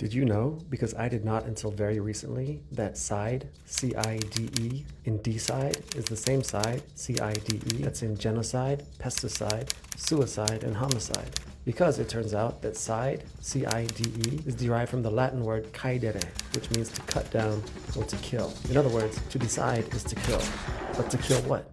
Did you know, because I did not until very recently, that CIDE, C-I-D-E, in decide is the same side, C-I-D-E, that's in genocide, pesticide, suicide, and homicide? Because it turns out that CIDE, C-I-D-E, is derived from the Latin word caedere, which means to cut down or to kill. In other words, to decide is to kill. But to kill what?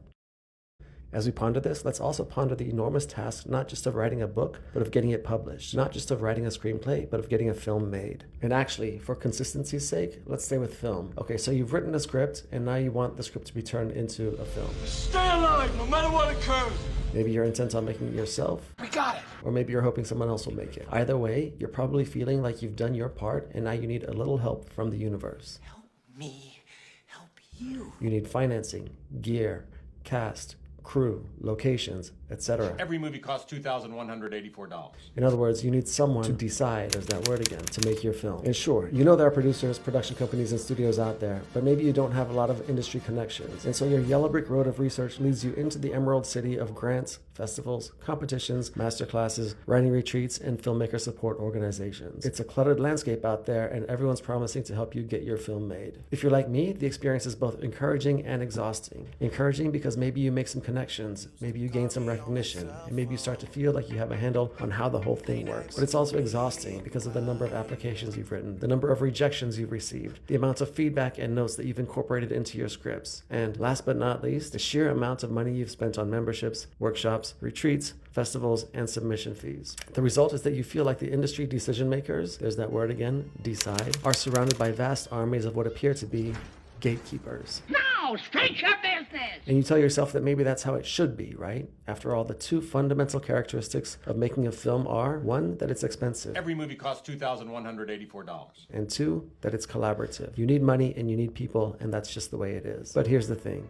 As we ponder this, let's also ponder the enormous task not just of writing a book, but of getting it published. Not just of writing a screenplay, but of getting a film made. And actually, for consistency's sake, let's stay with film. Okay, so you've written a script, and now you want the script to be turned into a film. Stay alive, no matter what occurs! Maybe you're intent on making it yourself. We got it! Or maybe you're hoping someone else will make it. Either way, you're probably feeling like you've done your part, and now you need a little help from the universe. Help me help you. You need financing, gear, cast, crew, locations, etc. Every movie costs $2,184. In other words, you need someone to decide, there's that word again, to make your film. And sure, you know there are producers, production companies, and studios out there, but maybe you don't have a lot of industry connections. And so your yellow brick road of research leads you into the emerald city of grants, festivals, competitions, masterclasses, writing retreats, and filmmaker support organizations. It's a cluttered landscape out there, and everyone's promising to help you get your film made. If you're like me, the experience is both encouraging and exhausting. Encouraging because maybe you make some connections, maybe you gain some recognition, and maybe you start to feel like you have a handle on how the whole thing works. But it's also exhausting because of the number of applications you've written, the number of rejections you've received, the amount of feedback and notes that you've incorporated into your scripts, and last but not least, the sheer amount of money you've spent on memberships, workshops, retreats, festivals, and submission fees. The result is that you feel like the industry decision makers, there's that word again, decide, are surrounded by vast armies of what appear to be gatekeepers. Now, state your business! And you tell yourself that maybe that's how it should be, right? After all, the two fundamental characteristics of making a film are, one, that it's expensive. Every movie costs $2,184. And two, that it's collaborative. You need money and you need people, and that's just the way it is. But here's the thing.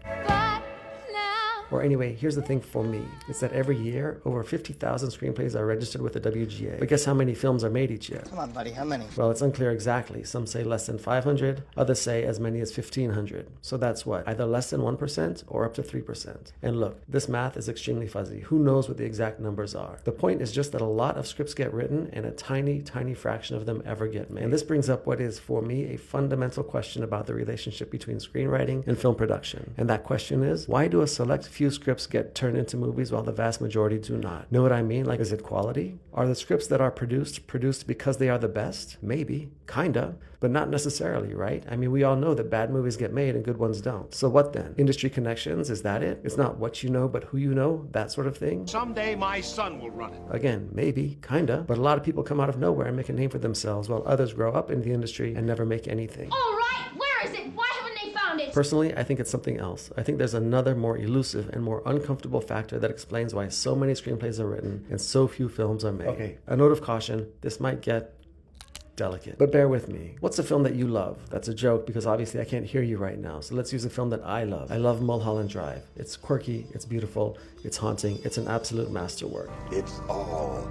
Or anyway, here's the thing for me. It's that every year, over 50,000 screenplays are registered with the WGA. But guess how many films are made each year? Come on, buddy, how many? Well, it's unclear exactly. Some say less than 500, others say as many as 1,500. So that's what? Either less than 1% or up to 3%. And look, this math is extremely fuzzy. Who knows what the exact numbers are? The point is just that a lot of scripts get written and a tiny, tiny fraction of them ever get made. And this brings up what is, for me, a fundamental question about the relationship between screenwriting and film production. And that question is, why do a select few scripts get turned into movies while the vast majority do not? Know what I mean? Like, is it quality? Are the scripts that are produced because they are the best? Maybe, kinda, but not necessarily, right? I mean, we all know that bad movies get made and good ones don't. So what then? Industry connections, is that it? It's not what you know, but who you know, that sort of thing? Someday my son will run it. Again, maybe, kinda, but a lot of people come out of nowhere and make a name for themselves while others grow up in the industry and never make anything. All right, where is it? Why haven't they found it? Personally, I think it's something else. I think there's another more elusive and more uncomfortable factor that explains why so many screenplays are written and so few films are made. Okay, a note of caution, this might get delicate, but bear with me. What's a film that you love? That's a joke because obviously I can't hear you right now. So let's use a film that I love. I love Mulholland Drive. It's quirky, it's beautiful, it's haunting, it's an absolute masterwork. It's all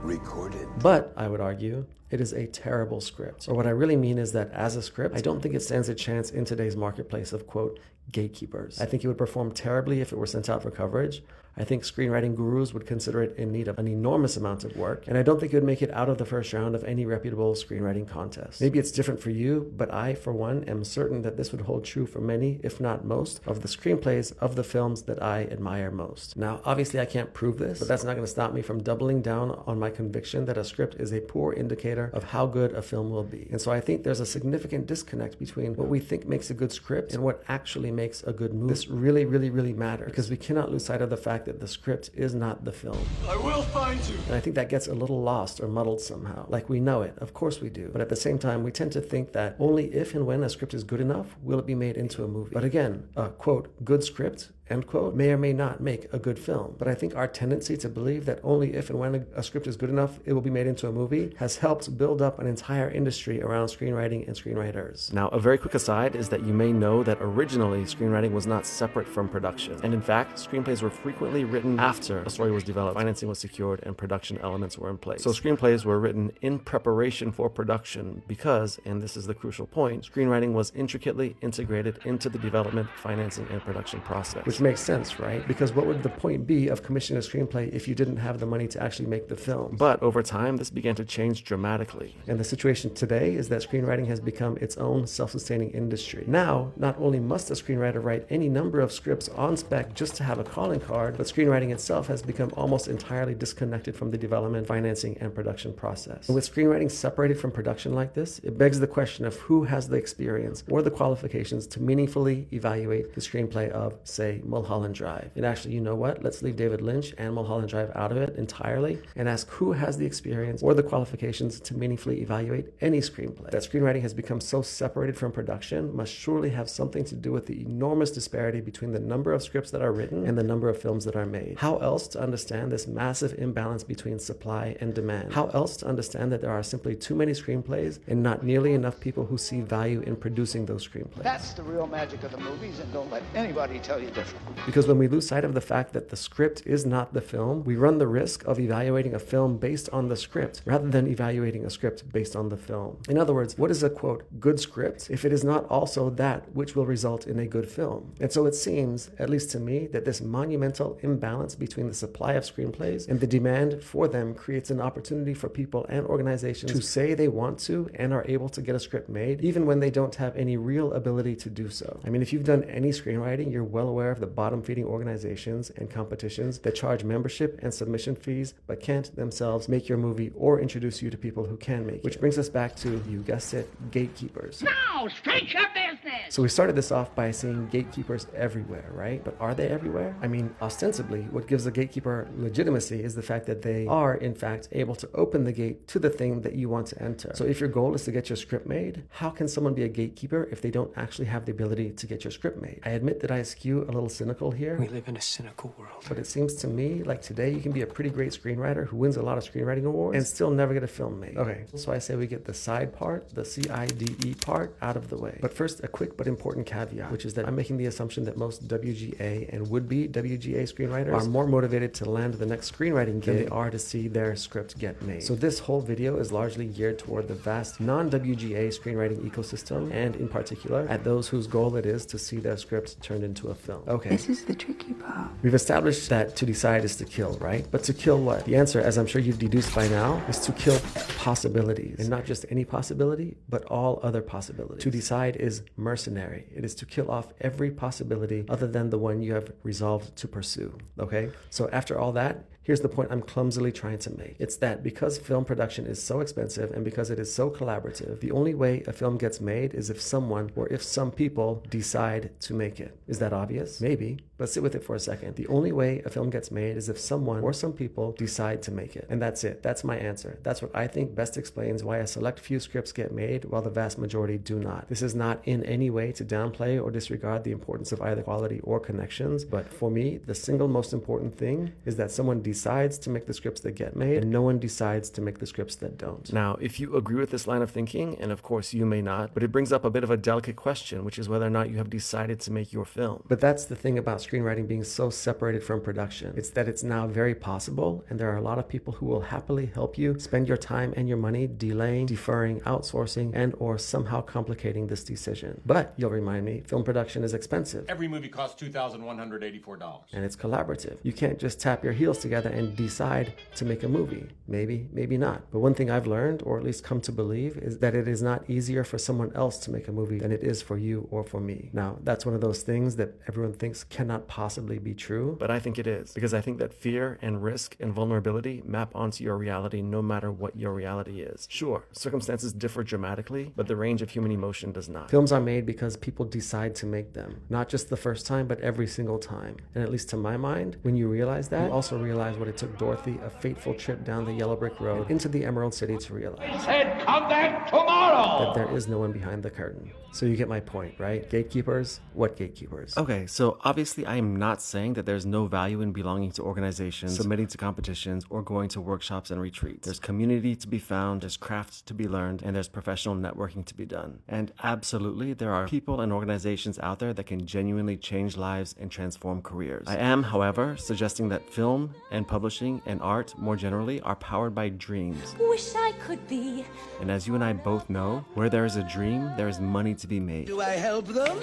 recorded. But I would argue it is a terrible script. Or what I really mean is that as a script, I don't think it stands a chance in today's marketplace of, quote, gatekeepers. I think it would perform terribly if it were sent out for coverage. I think screenwriting gurus would consider it in need of an enormous amount of work, and I don't think it would make it out of the first round of any reputable screenwriting contest. Maybe it's different for you, but I, for one, am certain that this would hold true for many, if not most, of the screenplays of the films that I admire most. Now, obviously I can't prove this, but that's not going to stop me from doubling down on my conviction that a script is a poor indicator of how good a film will be. And so I think there's a significant disconnect between what we think makes a good script and what actually makes a good movie. This really, really, really matters because we cannot lose sight of the fact that the script is not the film. I will find you. And I think that gets a little lost or muddled somehow. Like, we know it, of course we do. But at the same time, we tend to think that only if and when a script is good enough will it be made into a movie. But again, a quote, good script, end quote, may or may not make a good film. But I think our tendency to believe that only if and when a script is good enough, it will be made into a movie has helped build up an entire industry around screenwriting and screenwriters. Now, a very quick aside is that you may know that originally screenwriting was not separate from production. And in fact, screenplays were frequently written after a story was developed, financing was secured, and production elements were in place. So screenplays were written in preparation for production because, and this is the crucial point, screenwriting was intricately integrated into the development, financing, and production process, which which makes sense, right? Because what would the point be of commissioning a screenplay if you didn't have the money to actually make the film? But over time, this began to change dramatically. And the situation today is that screenwriting has become its own self-sustaining industry. Now, not only must a screenwriter write any number of scripts on spec just to have a calling card, but screenwriting itself has become almost entirely disconnected from the development, financing, and production process. And with screenwriting separated from production like this, it begs the question of who has the experience or the qualifications to meaningfully evaluate the screenplay of, say, Mulholland Drive. And actually, you know what? Let's leave David Lynch and Mulholland Drive out of it entirely and ask who has the experience or the qualifications to meaningfully evaluate any screenplay. That screenwriting has become so separated from production must surely have something to do with the enormous disparity between the number of scripts that are written and the number of films that are made. How else to understand this massive imbalance between supply and demand? How else to understand that there are simply too many screenplays and not nearly enough people who see value in producing those screenplays? That's the real magic of the movies, and don't let anybody tell you different. Because when we lose sight of the fact that the script is not the film, we run the risk of evaluating a film based on the script rather than evaluating a script based on the film. In other words, what is a quote, good script if it is not also that which will result in a good film? And so it seems, at least to me, that this monumental imbalance between the supply of screenplays and the demand for them creates an opportunity for people and organizations to say they want to and are able to get a script made, even when they don't have any real ability to do so. I mean, if you've done any screenwriting, you're well aware of the bottom-feeding organizations and competitions that charge membership and submission fees but can't themselves make your movie or introduce you to people who can make it. Which brings us back to, you guessed it, gatekeepers. Now, straight your business! So we started this off by seeing gatekeepers everywhere, right? But are they everywhere? I mean, ostensibly, what gives a gatekeeper legitimacy is the fact that they are, in fact, able to open the gate to the thing that you want to enter. So if your goal is to get your script made, how can someone be a gatekeeper if they don't actually have the ability to get your script made? I admit that I skew a little cynical here. We live in a cynical world. But it seems to me like today you can be a pretty great screenwriter who wins a lot of screenwriting awards and still never get a film made. Okay, so I say we get the side part, the CIDE part, out of the way. But first, a quick but important caveat, which is that I'm making the assumption that most WGA and would-be WGA screenwriters are more motivated to land the next screenwriting gig than they are to see their script get made. So this whole video is largely geared toward the vast non-WGA screenwriting ecosystem, and in particular, at those whose goal it is to see their script turned into a film. Okay. This is the tricky part. We've established that to decide is to kill, right? But to kill what? The answer, as I'm sure you've deduced by now, is to kill possibilities. And not just any possibility, but all other possibilities. To decide is mercenary. It is to kill off every possibility other than the one you have resolved to pursue, okay? So after all that, here's the point I'm clumsily trying to make. It's that because film production is so expensive and because it is so collaborative, the only way a film gets made is if someone or if some people decide to make it. Is that obvious? Maybe, but sit with it for a second. The only way a film gets made is if someone or some people decide to make it. And that's it. That's my answer. That's what I think best explains why a select few scripts get made while the vast majority do not. This is not in any way to downplay or disregard the importance of either quality or connections, but for me, the single most important thing is that someone decides to make the scripts that get made and no one decides to make the scripts that don't. Now, if you agree with this line of thinking, and of course you may not, but it brings up a bit of a delicate question, which is whether or not you have decided to make your film. But that's the thing about screenwriting being so separated from production. It's that it's now very possible, and there are a lot of people who will happily help you spend your time and your money delaying, deferring, outsourcing, and or somehow complicating this decision. But you'll remind me, film production is expensive. Every movie costs $2,184. And it's collaborative. You can't just tap your heels together and decide to make a movie. Maybe, maybe not. But one thing I've learned, or at least come to believe, is that it is not easier for someone else to make a movie than it is for you or for me. Now, that's one of those things that everyone thinks cannot possibly be true, but I think it is, because I think that fear and risk and vulnerability map onto your reality no matter what your reality is. Sure, circumstances differ dramatically, but the range of human emotion does not. Films are made because people decide to make them, not just the first time, but every single time. And at least to my mind, when you realize that, you also realize what it took Dorothy a fateful trip down the yellow brick road into the Emerald City to realize. Said come back tomorrow! That there is no one behind the curtain. So you get my point, right? Gatekeepers? What gatekeepers? Okay, so obviously I am not saying that there's no value in belonging to organizations, submitting to competitions, or going to workshops and retreats. There's community to be found, there's craft to be learned, and there's professional networking to be done. And absolutely, there are people and organizations out there that can genuinely change lives and transform careers. I am, however, suggesting that film and publishing and art more generally are powered by dreams. Wish I could be. And as you and I both know, where there is a dream, there is money to be made. Do I help them?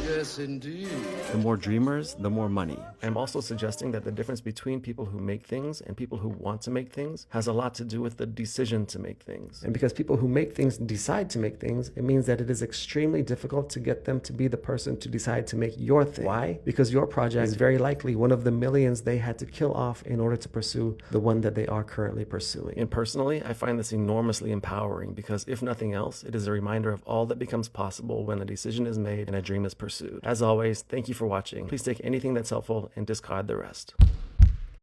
Yes, indeed. The more more dreamers, the more money. I'm also suggesting that the difference between people who make things and people who want to make things has a lot to do with the decision to make things. And because people who make things decide to make things, it means that it is extremely difficult to get them to be the person to decide to make your thing. Why? Because your project is very likely one of the millions they had to kill off in order to pursue the one that they are currently pursuing. And personally, I find this enormously empowering because if nothing else, it is a reminder of all that becomes possible when a decision is made and a dream is pursued. As always, thank you for watching. Please take anything that's helpful and discard the rest.